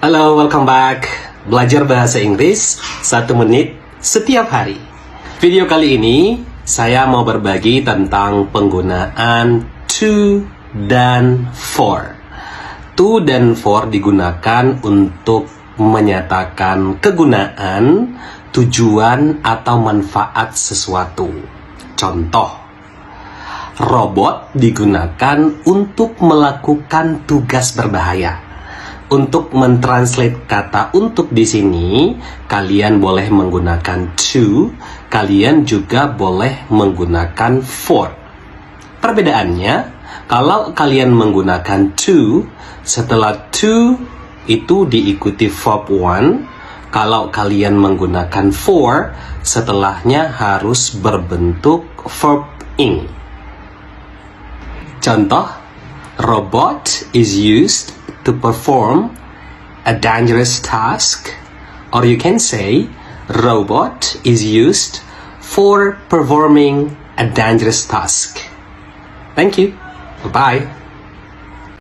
Halo, welcome back. Belajar bahasa Inggris 1 menit setiap hari. Video kali ini saya mau berbagi tentang penggunaan to dan for. To dan for digunakan untuk menyatakan kegunaan, tujuan, atau manfaat sesuatu. Contoh, robot digunakan untuk melakukan tugas berbahaya. Untuk mentranslate kata untuk di sini, kalian boleh menggunakan to, kalian juga boleh menggunakan for. Perbedaannya, kalau kalian menggunakan to, setelah to itu diikuti verb one. Kalau kalian menggunakan for, setelahnya harus berbentuk verb ing. Contoh, robot is used to perform a dangerous task, or you can say robot is used for performing a dangerous task. Thank you. Bye-bye.